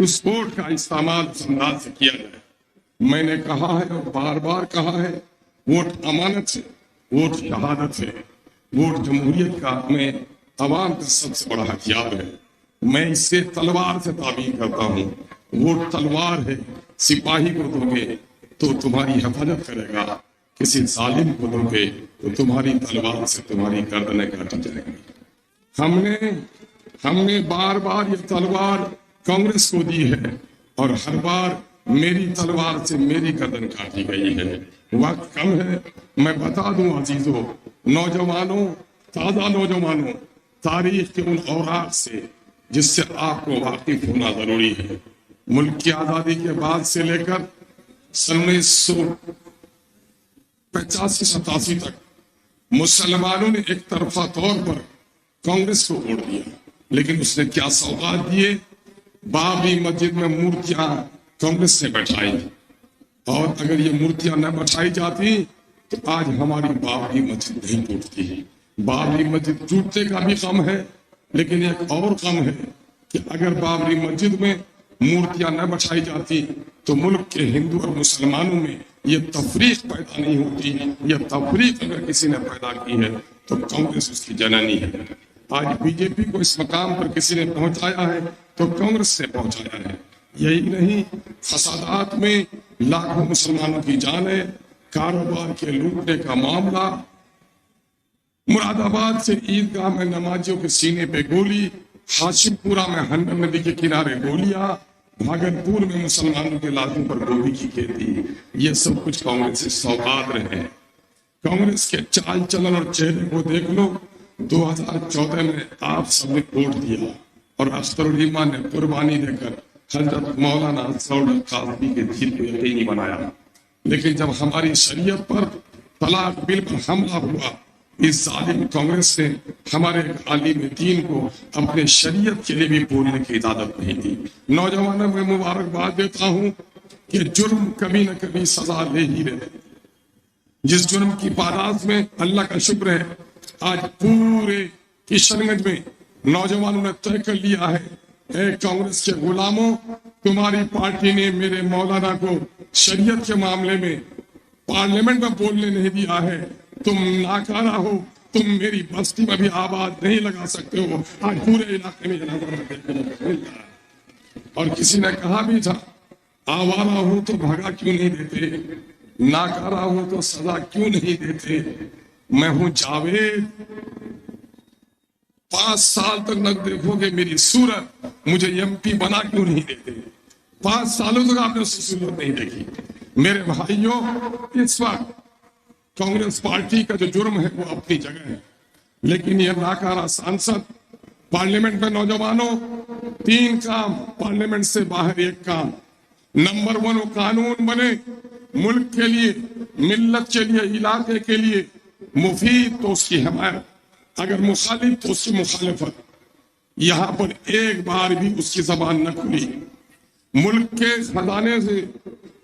उस वोट का इस्तेमाल संदाल से किया जाए। मैंने कहा है और बार बार कहा है, वोट अमानत है, वोट शहादत है, वोट जमहूरियत का में अवाम का सबसे बड़ा हथियार है। मैं इससे तलवार से ताबीर करता हूँ। वोट तलवार है, सिपाही को दोगे तो तुम्हारी हिफाजत करेगा, किसी जालिम को दोगे तो तुम्हारी तलवार से तुम्हारी गर्दनें काटी जाएंगी। हमने बार बार ये तलवार कांग्रेस को दी है और हर बार मेरी तलवार से मेरी गर्दन काटी गई है। वक्त कम है, मैं बता दूं अजीजों, नौजवानों, ताजा नौजवानों, तारीख के उन औराक से जिससे आपको वाकिफ होना जरूरी है। मुल्क की आजादी के बाद से लेकर 1985-87 तक मुसलमानों ने एक तरफा तौर पर कांग्रेस को वोट दिया, लेकिन उसने क्या सौगात दिए? बाबरी मस्जिद में मूर्तियां कांग्रेस ने बैठाई, और अगर ये मूर्तियां न बैठाई जाती तो आज हमारी बाबरी मस्जिद नहीं टूटती। बाबरी मस्जिद टूटने का भी गम है, लेकिन एक और गम है कि अगर बाबरी मस्जिद में मूर्तियां न बैठाई जाती तो मुल्क के हिंदू और मुसलमानों में ये तफरीक पैदा नहीं होती। ये तफरीक अगर किसी ने पैदा की है तो कांग्रेस उसकी जननी है। आज बीजेपी को इस मकाम पर किसी ने पहुंचाया है तो कांग्रेस ने पहुंचाया है। यही नहीं, फसादात में लाखों मुसलमानों की जाने, कारोबार के लूटने का मामला, मुरादाबाद से ईदगाह में नमाजियों के सीने पे गोली, हाशिमपुरा में हंडर नदी के किनारे गोलियां, भागलपुर में मुसलमानों के लाशों पर गोली की खेती, ये सब कुछ कांग्रेस से सौगात रहे। कांग्रेस के चाल चलन और चेहरे को देख लो। 2014 में आप सबने वोट दिया और अख्तरुल ईमान ने कुर्बानी देकर हजरत मौलाना सऊद काज़मी के दिल को यकीनी बनाया। लेकिन जब हमारी शरीयत पर तलाक बिल पर हमला हुआ, इस जालिम कांग्रेस ने हमारे आलिम दीन को अपने शरीयत के लिए भी बोलने की इजाजत नहीं दी। नौजवानों में मुबारकबाद देता हूं कि जुर्म कभी न कभी सजा ले ही रहे। जिस जुर्म की पादाश में अल्लाह का शुक्र है, आज पूरे किशनगंज में नौजवानों ने तय कर लिया है, ए कांग्रेस के गुलामों, तुम्हारी पार्टी ने मेरे मौलाना को शरीयत के मामले में पार्लियामेंट में बोलने नहीं दिया है, तुम नाकारा हो, तुम मेरी बस्ती में भी आवाज नहीं लगा सकते हो। आज पूरे इलाके में और किसी ने कहा भी था, आवारा हो तो भगा क्यों नहीं देते, नाकारा हो तो सजा क्यों नहीं देते। मैं हूं जावेद, 5 साल तक न देखोगे मेरी सूरत, मुझे एमपी बना क्यों नहीं देते। 5 सालों तक आपने उसकी सूरत नहीं देखी। मेरे भाइयों, इस वक्त कांग्रेस पार्टी का जो जुर्म है वो अपनी जगह है, लेकिन ये नाकारा सांसद, पार्लियामेंट में नौजवानों 3 काम, पार्लियामेंट से बाहर 1 काम। नंबर 1 वो कानून बने मुल्क के लिए, मिल्लत के लिए, इलाके के लिए मुफीद तो उसकी हिमायत, अगर मुखालिफ तो उसकी मुखालिफत। यहां पर एक बार भी उसकी जबान न खुली। मुल्क के खजाने से,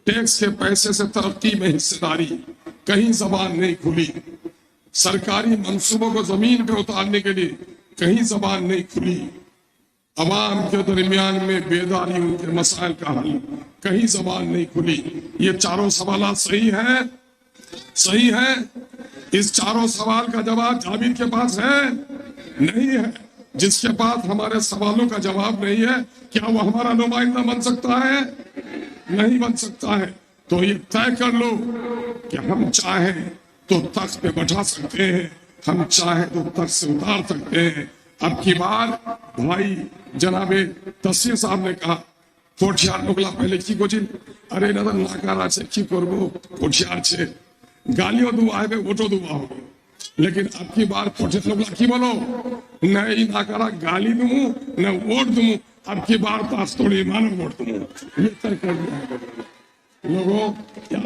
टैक्स के पैसे से तरक्की में हिस्सेदारी, कहीं जबान नहीं खुली। सरकारी मंसूबों को जमीन पे उतारने के लिए कहीं जबान नहीं खुली। अवाम के दरमियान में बेदारी, उनके मसाइल का हल, कहीं जबान नहीं खुली। ये चारों सवाल सही है, सही है। इस चारों सवाल का जवाब जावेद के पास है? नहीं है। जिसके पास हमारे सवालों का जवाब नहीं है, क्या वो हमारा नुमाइंदा बन सकता है? नहीं बन सकता है। तो ये तय कर लो कि हम चाहें तो तख्त पे बैठा सकते हैं, हम चाहें तो तख्त से उतार सकते हैं। अब की बार भाई जनाबे तस्वीर साहब ने कहा, कोठियार लोगला पहले की कोचिन, अरे नजर नाकारा से की करबो, कोठियार से गालियों दुआ है, वोटो दुआ हो। लेकिन अब की बार कोठियार लोगला की बोलो, न नाकारा गाली दूं न वोट दूं, अब की बार पास थोड़ी मानो वोट दूं। ये तय कर दिया है लोगों।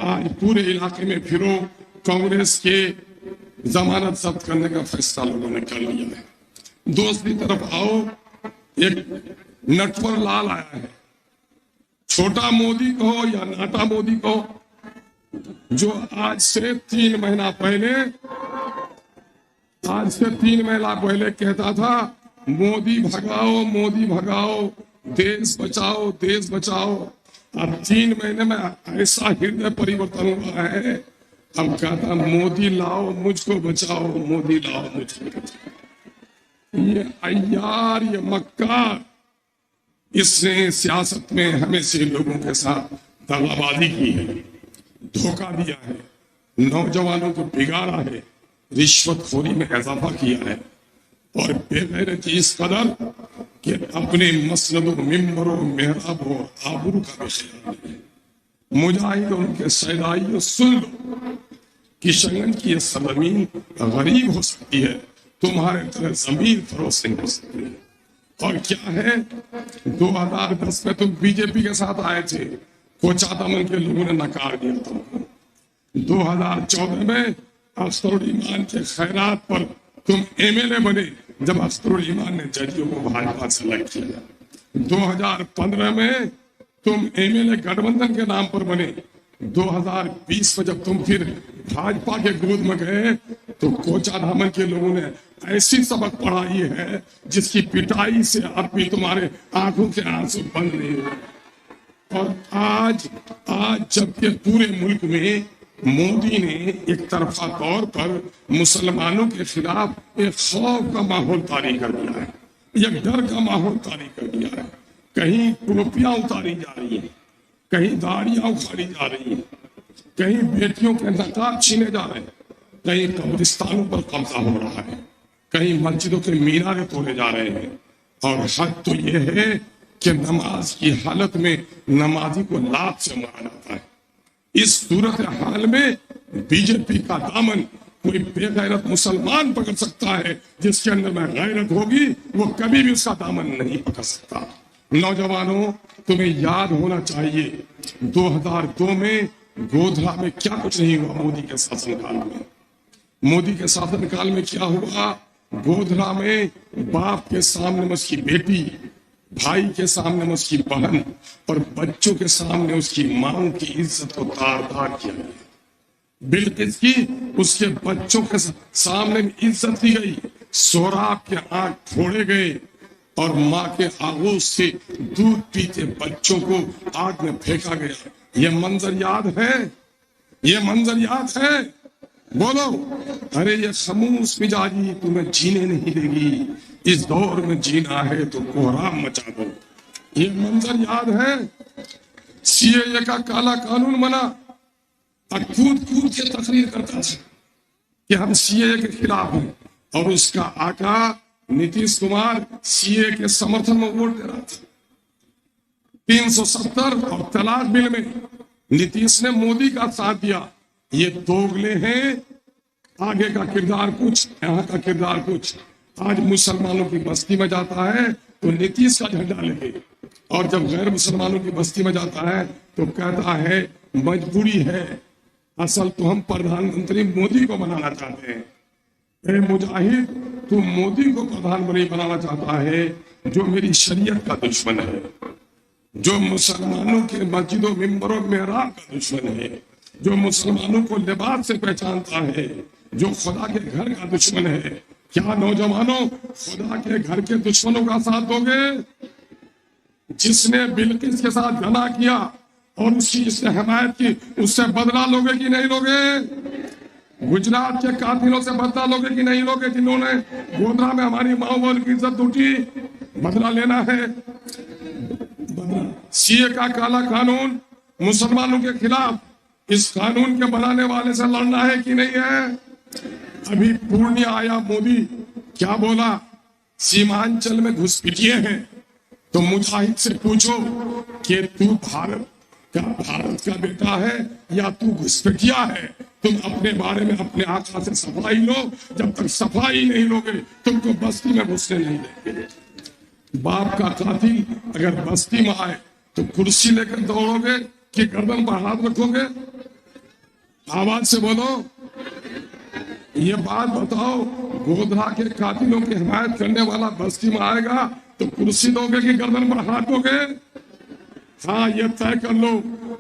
आज पूरे इलाके में फिरो, कांग्रेस के जमानत जब्त करने का फैसला लोगों ने कर लिया है। दूसरी तरफ आओ, एक नटवर लाल आया है, छोटा मोदी कहो या नाटा मोदी कहो, जो आज से 3 महीना पहले कहता था मोदी भगाओ, मोदी भगाओ, देश बचाओ, देश बचाओ। अब 3 महीने में ऐसा हृदय परिवर्तन हुआ है, अब कहता मोदी लाओ मुझको बचाओ, मोदी लाओ मुझको बचाओ। ये अय्यार, ये मक्कार, इसने सियासत में हमेशा लोगों के साथ दगाबाजी की है, धोखा दिया है, नौजवानों को बिगाड़ा है, रिश्वतखोरी में इजाफा किया है और बेगैरती इस कदर कि अपने मसनदों, मिंबरों, मेहराबों, आबरू का भी ख्याल है। मुजाहिदों के सैदाइयों, सुन लो, किशनगंज की यह सरजमीन गरीब हो सकती है, तुम्हारे तरह जमीन फरोश नहीं हो सकती है। और क्या है, 2010 में तुम बीजेपी के साथ आए थे, कोचा दमन के लोगों ने नकार दिया तुमको। 2014 में अख्तरुल ईमान के खैरात पर तुम एमएलए बने, जब अख्तरुल ईमान ने जजियों को भाजपा से अलग किया। 2015 में तुम एमएलए गठबंधन के नाम पर बने। 2020 में जब तुम फिर भाजपा के गोद में गए तो कोचा धामन के लोगों ने ऐसी सबक पढ़ाई है जिसकी पिटाई से अब भी तुम्हारे आंखों के आंसू बंद नहीं हुए। और आज जबकि पूरे मुल्क में मोदी ने एक तरफा तौर पर मुसलमानों के खिलाफ एक खौफ का माहौल तारी कर दिया है, एक डर का माहौल तारी कर दिया है। कहीं टोपियां उतारी जा रही हैं, कहीं दाढ़ियां उखाड़ी जा रही हैं, कहीं बेटियों के नकाब छीने जा रहे हैं, कहीं कब्रिस्तानों पर कब्जा हो रहा है, कहीं मस्जिदों के मीनारे तोड़े जा रहे हैं। और हद तो यह है कि नमाज की हालत में नमाजी को लात से मारा जाता है। इस सूरत हाल में बीजेपी का दामन कोई बेगैरत मुसलमान पकड़ सकता है, जिसके अंदर में गैरत होगी वो कभी भी उसका दामन नहीं पकड़ सकता। नौजवानों, तुम्हें याद होना चाहिए 2002 में गोधरा में क्या कुछ नहीं हुआ। मोदी के शासनकाल में, मोदी के शासनकाल में क्या हुआ, गोधरा में बाप के सामने में उसकी बेटी, भाई के सामने में उसकी बहन और बच्चों के सामने उसकी मां की इज्जत को तार-तार किया गया। बिल्किस की उसके बच्चों के सामने में इज्जत दी गई, सोराब के आंख फोड़े गए और मां के आगोश से दूध पीते बच्चों को आग में फेंका गया। ये मंजर याद है, ये मंजर याद है? बोलो, अरे ये खमूस मिजाजी तुम्हें जीने नहीं देगी, इस दौर में जीना है तो कोहराम मचा दो। ये मंजर याद है? सीएए का काला कानून बना, कूद कूद के तकरीर करता था कि हम सीएए के खिलाफ हैं, और उसका आका नीतीश कुमार सीएए के समर्थन में वोट दे रहा था। 370 और तलाक बिल में नीतीश ने मोदी का साथ दिया। ये दोगले हैं, आगे का किरदार कुछ, यहाँ का किरदार कुछ। आज मुसलमानों की बस्ती में जाता है तो नीतीश का झंडा लेके, और जब गैर मुसलमानों की बस्ती में जाता है तो कहता है मजबूरी है, असल तो हम प्रधानमंत्री मोदी को बनाना चाहते हैं। ए मुजाहिद, तू मोदी को प्रधानमंत्री बनाना चाहता है जो मेरी शरीयत का दुश्मन है, जो मुसलमानों के मस्जिदों, मिंबरों, मेहराब का दुश्मन है, जो मुसलमानों को लिबास से पहचानता है, जो खुदा के घर का दुश्मन है। क्या नौजवानों, खुदा के घर के दुश्मनों का साथ दोगे? जिसने बिल्किस के साथ जना किया और उसकी जिसने हिमायत की, उससे बदला लोगे कि नहीं लोगे? गुजरात के कातिलों से बदला लोगे कि नहीं लोगे, जिन्होंने गोधरा में हमारी माओ बहन की इज्जत लूटी? बदला लेना है। सीए का काला कानून मुसलमानों के खिलाफ, इस कानून के बनाने वाले से लड़ना है कि नहीं है? अभी पूर्णिया आया मोदी, क्या बोला? सीमांचल में घुसपैठिए हैं, तो मुजाहिद से पूछो कि तू भारत का बेटा है या तू घुसपैठिया है? तुम अपने बारे में अपने आका से सफाई लो, जब तक सफाई नहीं लोगे तुमको बस्ती में घुसने नहीं देंगे। बाप का कातिल अगर बस्ती में आए तो कुर्सी लेकर दौड़ोगे कि गर्दन पर हाथ रखोगे? आवाज से बोलो, ये बात बताओ। गोधरा के कातिलों की हिमायत करने वाला बस्ती में आएगा तो कुर्सी दोगे कि गर्दन पर हाथ दोगे? हाँ, ये तय कर लो,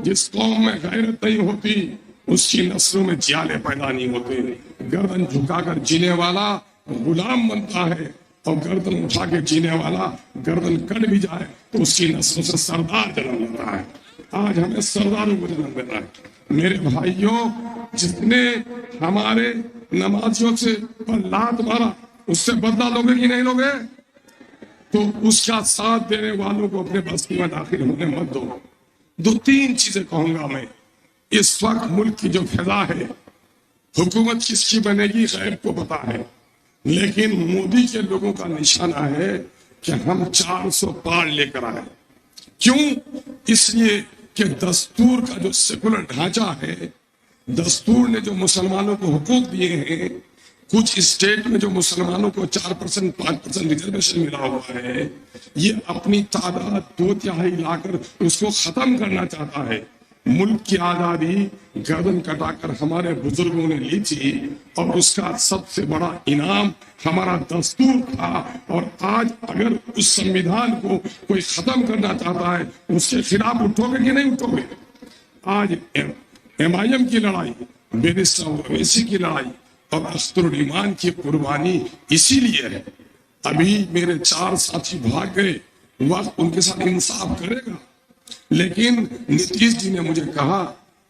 जिस कौम में गैरत नहीं होती उसकी नस्लों में जियाले पैदा नहीं होते। गर्दन झुकाकर जीने वाला गुलाम बनता है, और गर्दन उठा के जीने वाला गर्दन कट भी जाए तो उसकी नस्लों से सरदार जन्म लेता है। आज हमें सरदारों को जन्म देना है। मेरे भाइयों, जिसने हमारे नमाजियों से पर लात मारा उससे बदला लोगे कि नहीं लोगे? तो उसका साथ देने वालों को अपने बस्ती में दाखिल होने मत दो। दो तीन चीजें कहूंगा मैं। इस वक्त मुल्क की जो फिजा है, हुकूमत किसकी बनेगी गैब को पता है, लेकिन मोदी के लोगों का निशाना है कि हम 400 पार लेकर आए। क्यों? इसलिए कि दस्तूर का जो सेकुलर ढांचा है, दस्तूर ने जो मुसलमानों को हुकूक दिए हैं, कुछ स्टेट में जो मुसलमानों को 4% 5% रिजर्वेशन मिला हुआ है, ये अपनी तादाद 2/3 लाकर उसको खत्म करना चाहता है। मुल्क की आजादी गर्दन कटाकर हमारे बुजुर्गों ने ली थी और उसका सबसे बड़ा इनाम हमारा दस्तूर था। और आज अगर उस संविधान को कोई खत्म करना चाहता है, उसके खिलाफ उठोगे कि नहीं उठोगे? आज MIM की लड़ाई, बैरिस्टर ओवैसी की लड़ाई और अख्तरुल ईमान की कुर्बानी इसीलिए है। अभी मेरे 4 साथी भाग गए, वक्त उनके साथ इंसाफ करेगा। लेकिन नीतीश जी ने मुझे कहा,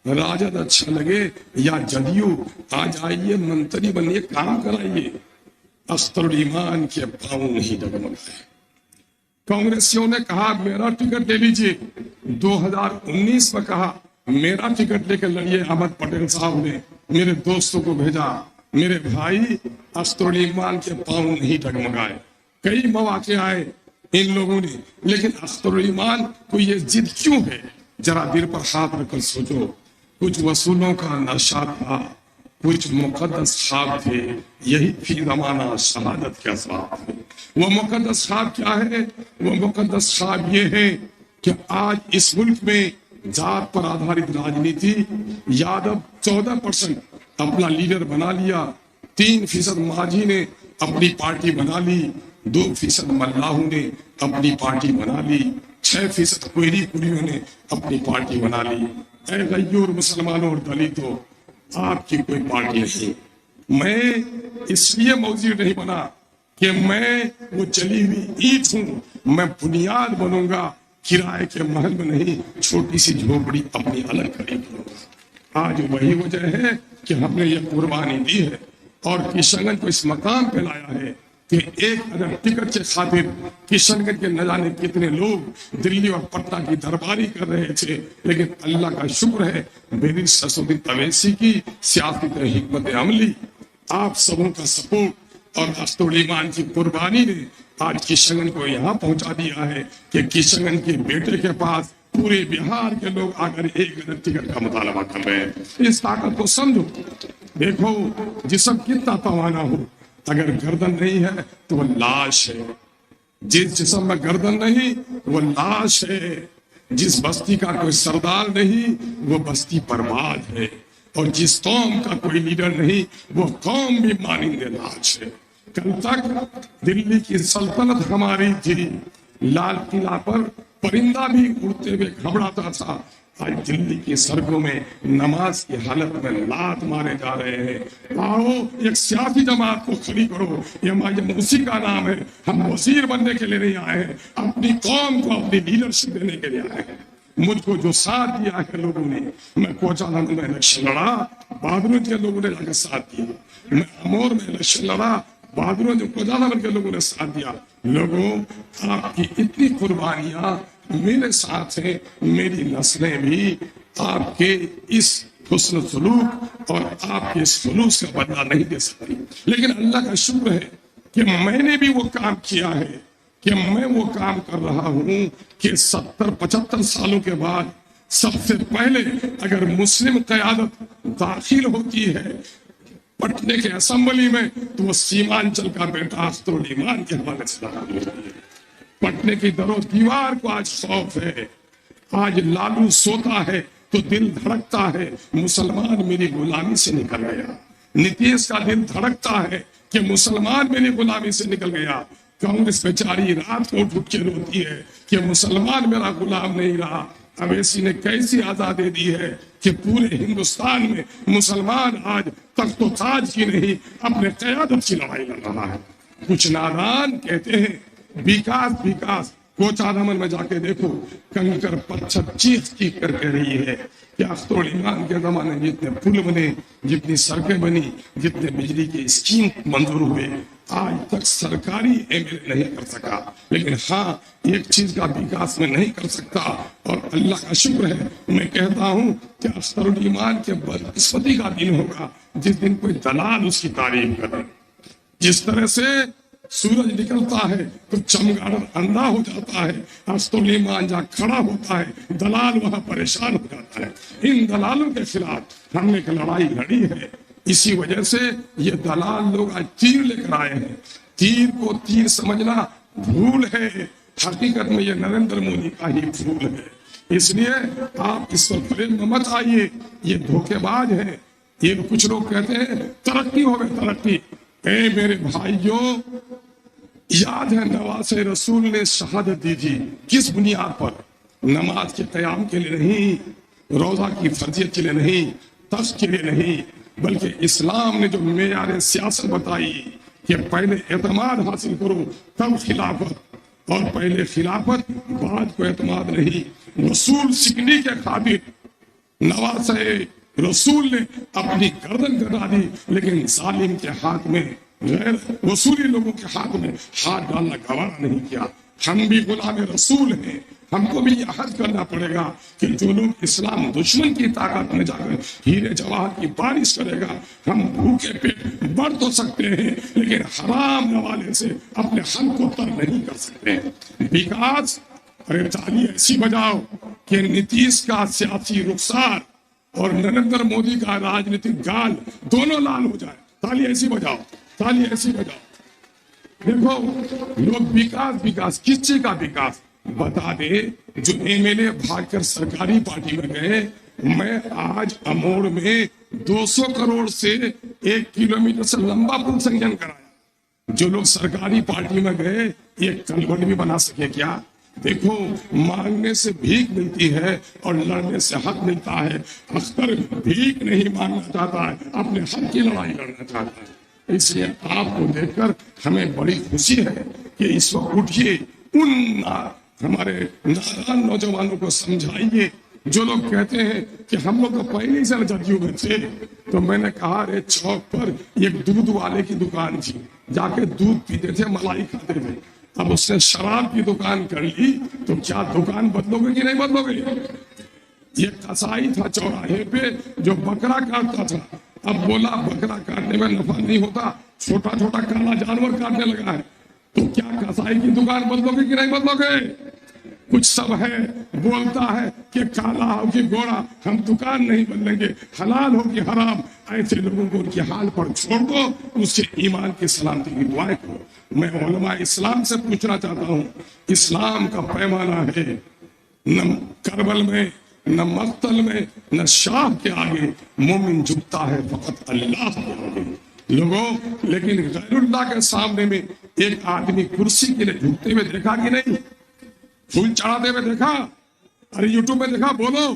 राजद अच्छा लगे या जदयू, आज आइए मंत्री बनिए, काम कराइए। अख्तरुल ईमान के पांव नहीं डगमगाए। कांग्रेसियों ने कहा मेरा टिकट ले लीजिए, 2019 में कहा मेरा टिकट लेकर लड़िए। अहमद पटेल साहब ने मेरे दोस्तों को भेजा। मेरे भाई, अख्तरुल ईमान के पांव नहीं डगमगाए। कई मौके आए इन लोगों ने, लेकिन अख्तरुल ईमान को ये जिद क्यों है? जरा दिल पर हाथ रखकर सोचो। कुछ वसूलों का नशा था, कुछ मुकद्दस ख्वाब थे, यही फी ज़माना शहादत के असबाब थे। वो मुकद्दस ख्वाब क्या है? वो मुकद्दस ख्वाब ये है कि आज इस मुल्क में जात पर आधारित राजनीति, यादव 14% अपना लीडर बना लिया, 3% माझी ने अपनी पार्टी बना ली, 2% मल्लाहू ने अपनी पार्टी बना ली, 6% कोयरी कुलियों ने अपनी पार्टी बना ली। ऐ गय्यूर मुसलमानों और दलितों, आपकी कोई पार्टी नहीं। मैं इसलिए मौजूद नहीं बना कि मैं वो चली हुई ईंट हूं। मैं बुनियाद बनूंगा, किराए के महल में नहीं, छोटी सी झोपड़ी अपनी अलग खरीदूंगा। आज वही वजह है कि हमने ये कुर्बानी दी है और किशनगंज को इस मकाम पे लाया है कि एक अगर टिकट के खातिर किशनगंज के न जाने कितने लोग दिल्ली और पटना की दरबारी कर रहे थे, लेकिन अल्लाह का शुक्र है मेरी ससुद्दीन अवैसी की सियासत हिकमत अमली, आप सबों का सपोर्ट और अख्तरुल ईमान की कुर्बानी ने आज किशनगंज को यहाँ पहुंचा दिया है कि किशनगंज के बेटे के पास पूरे बिहार के लोग आकर एक टिकट का मुतालबा कर रहे हैं। इस ताकत को समझो। देखो, जिस्म कितना तवाना हो, अगर गर्दन नहीं है तो वो लाश है। जिस जिस्म में गर्दन नहीं वो लाश है। जिस बस्ती का कोई सरदार नहीं वो बस्ती बर्बाद है। और जिस कौम का कोई लीडर नहीं वो कौम भी मानिंदे लाश है। कल तक दिल्ली की सल्तनत हमारी थी, लाल किला पर परिंदा भी उड़ते हुए घबराता था। आज दिल्ली की सड़कों में नमाज की हालत में लात मारे जा रहे हैं। आओ एक सियासी जमात को खड़ी करो, ये उसी का नाम है। हम वजीर बनने के लिए नहीं आए हैं, अपनी कौम को अपनी लीडरशिप देने के लिए आए हैं। मुझको जो साथ दिया है लोगों ने, मैं कोचानंद में इलेक्शन लड़ा, बहादुर के लोगों ने जाकर साथ दिया। मैं अमोर में इलेक्शन लड़ा, बहादुर ने कोचानंद के लोगों ने साथ दिया। लोगों, आपकी इतनी कुर्बानियां मेरे साथ है, मेरी नस्लें भी आपके इस हुस्न सलूक और आपके इस सलूक का बदला नहीं दे सकती। लेकिन अल्लाह का शुक्र है कि मैंने भी वो काम किया है, कि मैं वो काम कर रहा हूं कि 70-75 सालों के बाद सबसे पहले अगर मुस्लिम क़यादत दाखिल होती है पटने के असेंबली में, तो वो सीमांचल का बेटा अख्तरुल ईमान के हवाले से दाखिल होती है। पटने की दरो दीवार को आज खौफ है। आज लालू सोता है तो दिल धड़कता है, मुसलमान मेरी गुलामी से निकल गया। नीतीश का दिल धड़कता है कि मुसलमान मेरी गुलामी से निकल गया। कांग्रेस बेचारी रात को उठ के रोती है कि मुसलमान मेरा गुलाम नहीं रहा। अवैसी ने कैसी आजादी दी है कि पूरे हिंदुस्तान में मुसलमान आज तख्तो ताज की नहीं अपने क़यादत की लड़ाई लड़ रहा है। कुछ नादान कहते हैं विकास विकास। कोचारमन में जाके देखो, कंकर पत्थर चीख चीख कर कह रही है कि अख्तरुल ईमान के जमाने में जितने पुल बने, जितनी सड़कें बनी, जितने बिजली के स्कीम मंजूर हुए, आज तक सरकारी एमएलए नहीं कर सका। लेकिन हाँ, एक चीज का विकास में नहीं कर सकता, और अल्लाह का शुक्र है, मैं कहता हूँ कि अख्तरुल ईमान के बदकिस्मती का दिन होगा जिस दिन कोई दलाल उसकी तारीफ करे। जिस तरह से सूरज निकलता है तो चमगादड़ अंधा हो जाता है, अख्तरुल ईमान जहाँ खड़ा होता है दलाल वहां परेशान हो जाता है। इन दलालों के खिलाफ हमने एक लड़ाई लड़ी है। इसी वजह से ये दलाल लोग आज तीर लेकर आए हैं। तीर को तीर समझना भूल है, हकीकत में ये नरेंद्र मोदी का ही भूल है। इसलिए आप इस पर प्रेम में मत आइए, ये धोखेबाज है। ये कुछ लोग कहते हैं तरक्की हो गई तरक्की। ए मेरे भाइयों, याद है नवाज रसूल ने शहादत दी थी किस बुनियाद पर? नमाज के कयाम के लिए नहीं, रोजा की फर्जियत के लिए नहीं, तख्त के लिए नहीं, बल्कि इस्लाम ने जो मेयार सियासत बताई कि पहले एतमाद हासिल करो तब खिलाफत, और पहले खिलाफत बाद को एतमाद नहीं। रसूल सिकनी के खातिर नवाज रसूल ने अपनी गर्दन कटा दी, लेकिन जालिम के हाथ में, गैर वसूली लोगों के हाथ में हाथ डालना गवारा नहीं किया। हम भी गुलाम रसूल हैं, हमको भी यह हद करना पड़ेगा कि जो लोग इस्लाम दुश्मन की ताकत में जाकर हीरे जवाहर की बारिश करेगा, हम भूखे पेट बढ़ तो सकते हैं, लेकिन हराम नवाले से अपने हक को तर नहीं कर सकते। विकास, अरे ताली ऐसी बजाओ कि नीतीश का सियासी रुखसार और नरेंद्र मोदी का राजनीतिक गाल दोनों लाल हो जाए। ताली ऐसी बजाओ, ताली ऐसी बजाओ। देखो लोग विकास विकास, किस चीज का विकास बता दे। जो एमएलए भागकर सरकारी पार्टी में गए, मैं आज अमोड़ में 200 करोड़ से 1 किलोमीटर से लंबा पुल संयोजन कराया। जो लोग सरकारी पार्टी में गए, एक कलवट भी बना सके क्या? देखो, मांगने से भीख मिलती है और लड़ने से हक मिलता है। अख्तर भीख नहीं मांगना चाहता है, अपने हक की लड़ाई लड़ना चाहता है। इसलिए आपको देखकर हमें बड़ी खुशी है कि इस वक्त उठिए, उन हमारे नादान नौजवानों को समझाइए जो लोग कहते हैं कि हम लोग तो पहले से जदयू में थे। तो मैंने कहा, रे चौक पर एक दूध वाले की दुकान थी, जाके दूध पीते थे, मलाई खाते थे। अब उसने शराब की दुकान कर ली, तो क्या दुकान बदलोगे कि नहीं बदलोगे? ये कसाई था चौराहे पे जो बकरा काटता था, अब बोला बकरा काटने में नफा नहीं होता, छोटा छोटा काला जानवर काटने लगा है। तो क्या कसाई की दुकान बदलोगे कि नहीं बदलोगे? कुछ सब है बोलता है कि काला हो कि गोरा, हम दुकान नहीं बदलेंगे, हलाल हो कि हराम। ऐसे लोगों को उनके हाल पर छोड़ दो, उससे ईमान की सलामती की दुआएं करो। मैं उलमा इस्लाम से पूछना चाहता हूँ, इस्लाम का पैमाना है न करबल में, न मक्तल में, न शाह के आगे मोमिन झुकता है फकत अल्लाह के आगे। लोगों, लेकिन गैरुल्लाह के सामने में एक आदमी कुर्सी के लिए झुकते हुए देखा कि नहीं? फूल चढ़ाते हुए देखा? अरे यूट्यूब में देखा, बोलो,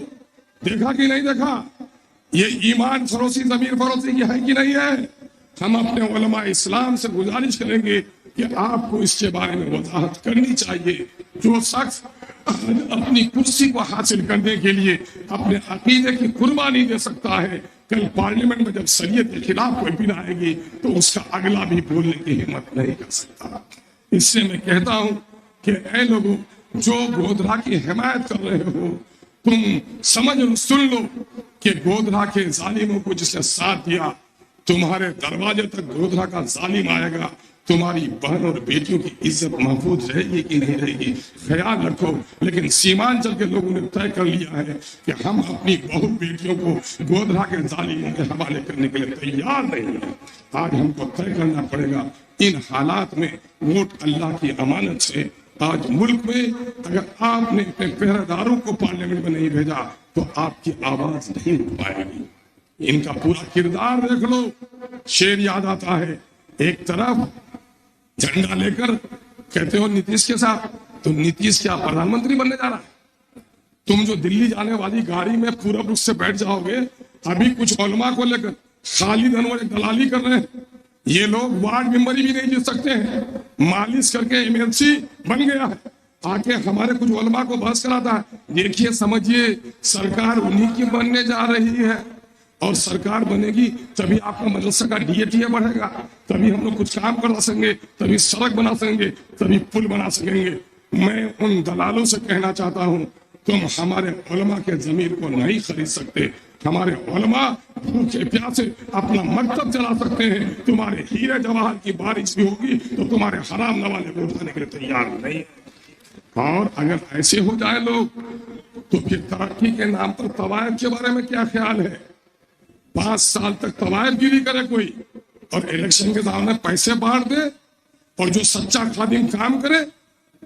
देखा कि नहीं देखा? ये ईमान फरोसी, जमीर फरोसी की है कि नहीं है? हम अपने उलमा इस्लाम से गुजारिश करेंगे कि आपको इसके बारे में वजाहत करनी चाहिए। जो शख्स अपनी कुर्सी को हासिल करने के लिए अपने अकीदे की कुर्बानी दे सकता है, कल पार्लियामेंट में जब शरीयत के खिलाफ कोई बिल आएगी तो उसका अगला भी बोलने की हिम्मत नहीं कर सकता। इससे मैं कहता हूं कि ऐ लोगों जो गोधरा की हिमायत कर रहे हो, तुम समझ लो, सुन लो कि गोधरा के जालिमों को जिसने साथ दिया, तुम्हारे दरवाजे तक गोधरा का जालिम आएगा, तुम्हारी बहन और बेटियों की इज्जत महफूज रहेगी कि नहीं रहेगी, ख्याल रखो। लेकिन सीमांचल के लोगों ने तय कर लिया है कि हम अपनी बहु बेटियों को गोधरा के जालिमों के हवाले करने के लिए तैयार नहीं है। आज हमको तय करना पड़ेगा। इन हालात में वोट अल्लाह की अमानत से आज मुल्क में अगर आपने अपने पहरेदारों को पार्लियामेंट में नहीं भेजा तो आपकी आवाज नहीं उठ पाएगी। इनका पूरा किरदार देख लो। शेर याद आता है, एक तरफ झंडा लेकर कहते हो नीतीश के साथ, तो नीतीश क्या प्रधानमंत्री बनने जा रहा है? तुम जो दिल्ली जाने वाली गाड़ी में पूरा रुख से बैठ जाओगे, अभी कुछ उलमा को लेकर खालिद अनवर दलाली कर रहे हैं, ये लोग वार्ड मेंबर भी नहीं जीत सकते हैं, मालिश करके एमएलसी बन गया है, आके हमारे कुछ उलमा को बहस कराता है। देखिए समझिए, सरकार उन्हीं की बनने जा रही है, और सरकार बनेगी तभी आपका मदरसा का डीएटीए बढ़ेगा, तभी हम लोग कुछ काम करा सकेंगे, तभी सड़क बना सकेंगे, तभी पुल बना सकेंगे। मैं उन दलालों से कहना चाहता हूं, तुम हमारे उलमा के जमीन को नहीं खरीद सकते। हमारे उलमा भूखे प्यासे अपना मकतब चला सकते हैं, तुम्हारे हीरे जवाहर की बारिश भी होगी तो तुम्हारे हराम नवाले को उठाने के लिए तैयार नहीं। और अगर ऐसे हो जाए लोग, तो फिर तरक्की के नाम पर तवायफ के बारे में क्या ख्याल है? 5 साल तक तवायफगिरी करे कोई, और इलेक्शन के सामने पैसे बांट दे, और जो सच्चा खादिम काम करे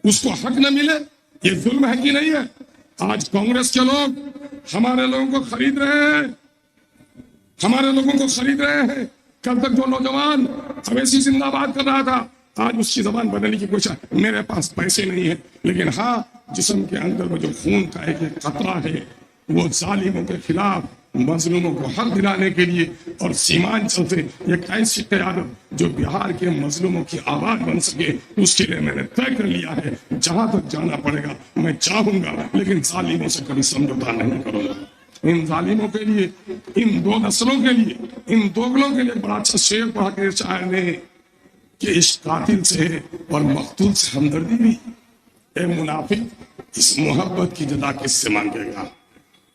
उसको हक न मिले, ये जुल्म है कि नहीं है? आज कांग्रेस के लोग हमारे लोगों को खरीद रहे हैं, हमारे लोगों को खरीद रहे हैं। कल तक जो नौजवान अवैसी जिंदाबाद कर रहा था, आज उसकी जबान बदलने की कोशिश। मेरे पास पैसे नहीं है, लेकिन हाँ, जिस्म के अंदर में जो खून का एक खतरा है, वो जालिमों के खिलाफ मजलूमों को हक दिलाने के लिए, और सीमांचल से एक ऐसी क़यादत जो बिहार के मजलूमों की आवाज बन सके, उसके लिए मैंने तय कर लिया है। जहां तक जाना पड़ेगा मैं चाहूंगा, लेकिन जालिमों से कभी समझौता नहीं करूंगा। इन जालिमों के लिए, इन दो नस्लों के लिए, इन दोगलों के लिए बड़ा अच्छा शेर पढ़ा के शायर ने कि इस कातिल से और मकतूल से हमदर्दी भी, ए मुनाफिक इस मोहब्बत की जदा किससे मांगेगा?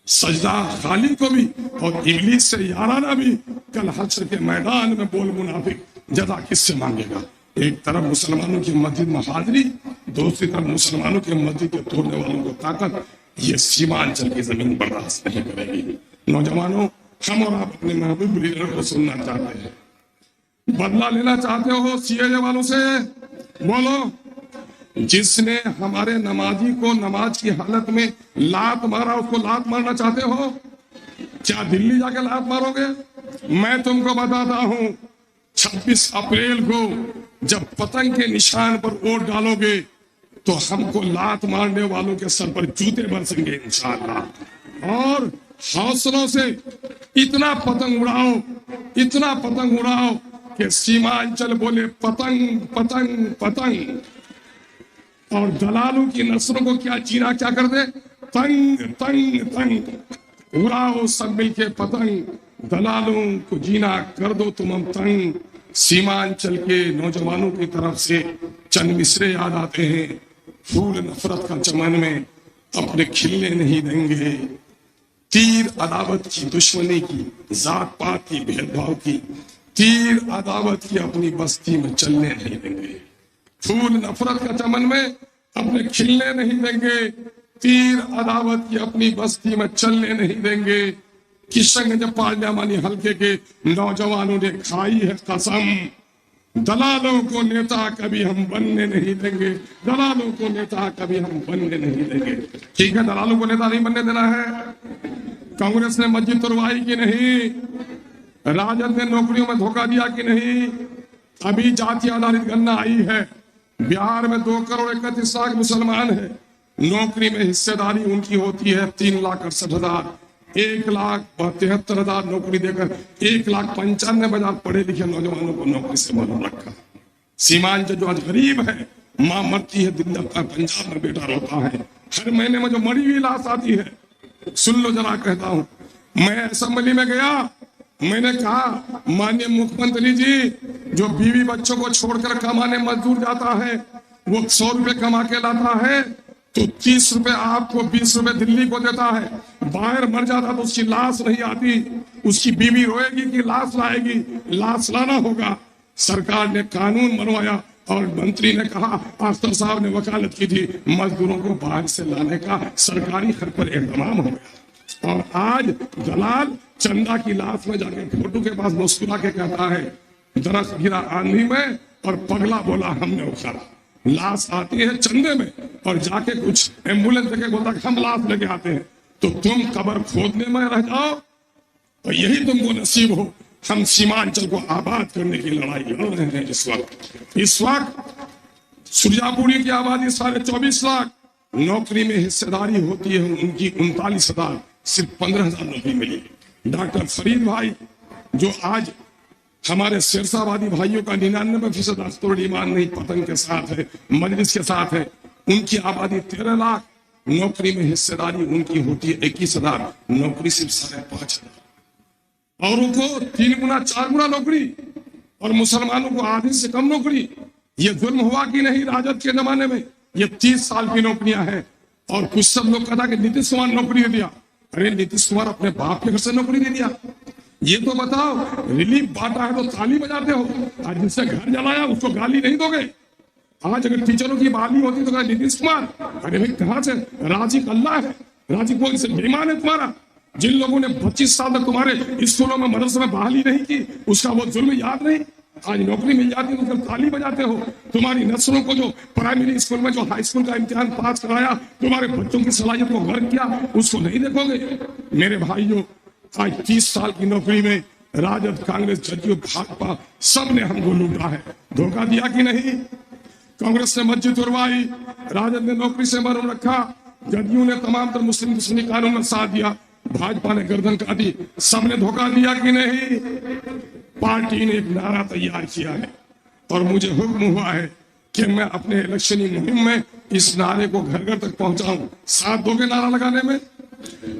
सजदा खाली को भी और इब्लीस से याराना भी, कल हश्र के मैदान में बोल मुनाफिक जदा किससे मांगेगा? एक तरफ मुसलमानों की मस्जिद में हाजिरी, दूसरी तरफ मुसलमानों के मस्जिद के तोड़ने वालों को ताकत, ये सीमांचल की जमीन बर्दाश्त नहीं करेगी। नौजवानों, हम और आप अपने महबूब लीडर को सुनना चाहते हैं, बदला लेना चाहते हो सीएए वालों से? बोलो। जिसने हमारे नमाजी को नमाज की हालत में लात मारा, उसको लात मारना चाहते हो? क्या दिल्ली जाके लात मारोगे? मैं तुमको बताता हूं, 26 अप्रैल को जब पतंग के निशान पर वोट डालोगे, तो हमको लात मारने वालों के सर पर जूते बरसेंगे इंशाअल्लाह। और हौसलों से इतना पतंग उड़ाओ, इतना पतंग उड़ाओ कि सीमांचल बोले पतंग पतंग पतंग, और दलालों की नस्लों को क्या जीना क्या कर दे, तंग तंग तंग। उड़ाओ सब मिलके पतंग, दलालों को जीना कर दो तुम हम तंग। सीमांचल के नौजवानों की तरफ से चंद मिसरे याद आते हैं, फूल नफरत का चमन में अपने खिलने नहीं देंगे, तीर अदावत की दुश्मनी की, जात पात की भेदभाव की, तीर अदावत की अपनी बस्ती में चलने नहीं देंगे। फूल नफरत का चमन में अपने खिलने नहीं देंगे, तीर अदावत की अपनी बस्ती में चलने नहीं देंगे। किशनगंज पार्लियामानी हल्के के नौजवानों ने खाई है कसम, दलालों को नेता कभी हम बनने नहीं देंगे, दलालों को नेता कभी हम बनने नहीं देंगे। ठीक है, दलालों को नेता नहीं बनने देना है। कांग्रेस ने मस्जिद तोड़वाई कि नहीं? राजद ने नौकरियों में धोखा दिया कि नहीं? अभी जाति आधारित गणना आई है, बिहार में 2,31,00,000 मुसलमान है, नौकरी में हिस्सेदारी उनकी होती है 3,68,000। 1,73,000 नौकरी देकर 1,95,000 पढ़े लिखे नौजवानों को नौकरी से महरूम रखा। सीमांचल जो आज गरीब है, माँ मरती है, दिल्ली पंजाब में बेटा रोता है, हर महीने में जो मरी हुई लाश आती है। सुन लो जरा, कहता हूं, मैं असेंबली में गया, मैंने कहा माननीय मुख्यमंत्री जी, जो बीवी बच्चों को छोड़कर कमाने मजदूर जाता है, वो 100 रुपए कमा के लाता है, तो 30 रुपए आपको, 20 रुपए दिल्ली को देता है। बाहर मर जाता तो उसकी लाश नहीं आती, उसकी बीवी रोएगी कि लाश लाएगी? लाश लाना होगा। सरकार ने कानून बनवाया और मंत्री ने कहा, अख्तर साहब ने वकालत की थी, मजदूरों को बाहर से लाने का सरकारी खर्च पर इंतजाम हो गया। और आज दलाल चंदा की लाश में जाके फोटो के पास मुस्कुरा के कहता है, दरख्त गिरा आंधी में और पगला बोला हमने उखाड़ा। लाश आती है चंदे में और जाके कुछ एम्बुलेंस लेके बोलता है हम लाश लेके आते हैं, तो तुम कब्र खोदने में रह जाओ, तो यही तुमको नसीब हो। हम सीमांचल को आबाद करने की लड़ाई लड़ रहे हैं इस वक्त सुरजापुरी की आबादी 24.5 लाख, नौकरी में हिस्सेदारी होती है उनकी 39,000, सिर्फ 15,000 नौकरी मिली। डॉक्टर फरीद भाई जो आज हमारे सिरसावादी भाइयों का 99% अस्तोड़ ईमान नहीं पतंग के साथ है, मजलिस के साथ है। उनकी आबादी 13 लाख, नौकरी में हिस्सेदारी उनकी होती है 21,000, नौकरी सिर्फ 5,500। औरों को 3 गुना 4 गुना नौकरी और मुसलमानों को आधी से कम नौकरी। ये जुल्म हुआ कि नहीं राजद के जमाने में? ये 30 साल की नौकरियां हैं। और कुछ सब लोग कहता कि नीतीश कुमार नौकरी दे दिया। अरे नीतीश कुमार अपने बाप के घर से नौकरी दे दिया? ये तो बताओ, रिलीफ बांटा है तो ताली बजाते हो, आज जिससे घर जलाया उसको गाली नहीं दोगे? आज अगर टीचरों की बहाली होती तो नीतीश कुमार, अरे भाई कहां से राजी अल्लाह है, राजी कोई से बेईमान है तुम्हारा? जिन लोगों ने 25 साल तक तुम्हारे स्कूलों में मदरसे में बहाली नहीं की, उसका वो जुल्म याद नहीं? आज नौकरी मिल जाती है तो ताली बजाते हो। तुम्हारी नस्लों को जो प्राइमरी स्कूल में जो हाई स्कूल का इम्तिहान पास कराया, तुम्हारे बच्चों की सलाहियत को गर्क किया, उसको नहीं देखोगे? मेरे भाइयों, आज 30 साल की नौकरी में राजद, कांग्रेस, जदयू, भाजपा सब ने हमको लूटा है। धोखा दिया कि नहीं? कांग्रेस ने मस्जिद उड़वाई, राजद ने नौकरी से मरम रखा, जदयू ने तमाम तर मुस्लिम दुश्मनी कानून में साथ दिया, भाजपा ने गर्दन काटी। सबने धोखा दिया कि नहीं? पार्टी ने एक नारा तैयार किया है और मुझे हुक्म हुआ है कि मैं अपने इलेक्शनी मुहिम में इस नारे को घर घर तक पहुंचाऊं। साथ दोगे नारा लगाने में?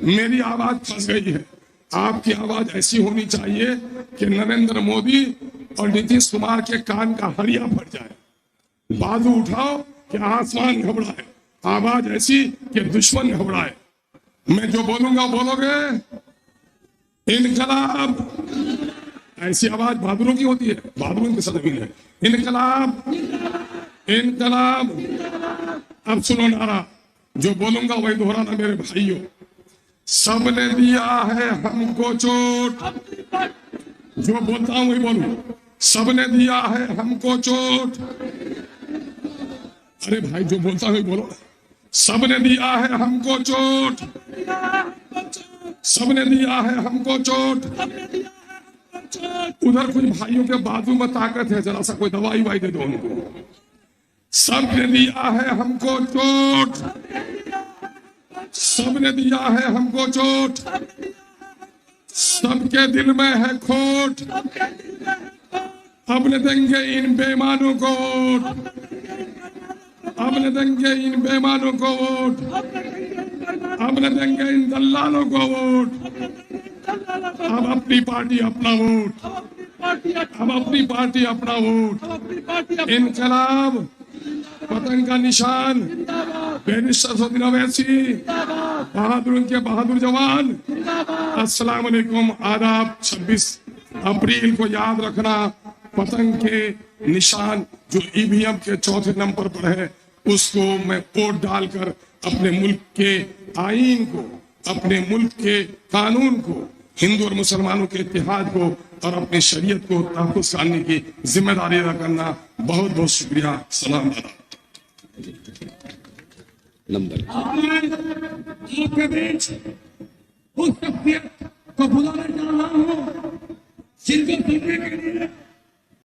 मेरी आवाज फंस गई है, आपकी आवाज ऐसी होनी चाहिए कि नरेंद्र मोदी और नीतीश कुमार के कान का हरिया फट जाए। बाजू उठाओ कि आसमान घबराए, आवाज ऐसी कि दुश्मन घबराए। मैं जो बोलूंगा बोलोगे? इनकलाब, ऐसी आवाज बहादुरों की होती है, बहादुरों के साथ है। इनकलाब, इनकलाब। अब सुनो नारा, जो बोलूंगा वही दोहराना मेरे भाइयों। सबने दिया है हमको चोट, जो बोलता हूं वही बोलूं। सबने दिया है हमको चोट, अरे भाई जो बोलता हूं वही बोलो। सबने दिया है हमको चोट, सबने दिया है हमको चोट। उधर कुछ भाइयों के बाजू में ताकत है, जरा सा कोई दवाई वाई दे दो उनको। सबने दिया है हमको चोट, सबने दिया है हमको चोट, सबके दिल में है खोट, अब न देंगे इन बेईमानों को वोट, अब न देंगे इन बेईमानों को वोट, अब न देंगे इन दल्लालों को वोट। अब अपनी पार्टी अपना वोट, अब अपनी पार्टी अपना वोट। इनकलाब, पतंग का निशान, बैरिस्टर सौदीन अवैसी, बहादुर के बहादुर जवान। अस्सलाम वालेकुम, आदाब। 26 अप्रैल को याद रखना, पतंग के निशान जो ईवीएम के 4थे नंबर पर है, उसको मैं वोट डालकर अपने मुल्क के आईन को, अपने मुल्क के कानून को, हिंदू और मुसलमानों के इत्तेहाद को और अपनी शरीयत को तहफ़्फ़ुज़ करने की जिम्मेदारी अदा करना। बहुत बहुत शुक्रिया। सलाम नंबर आपके बीच उस शख्सियत को बुलाने जा रहा हूं जिनको सुनने के लिए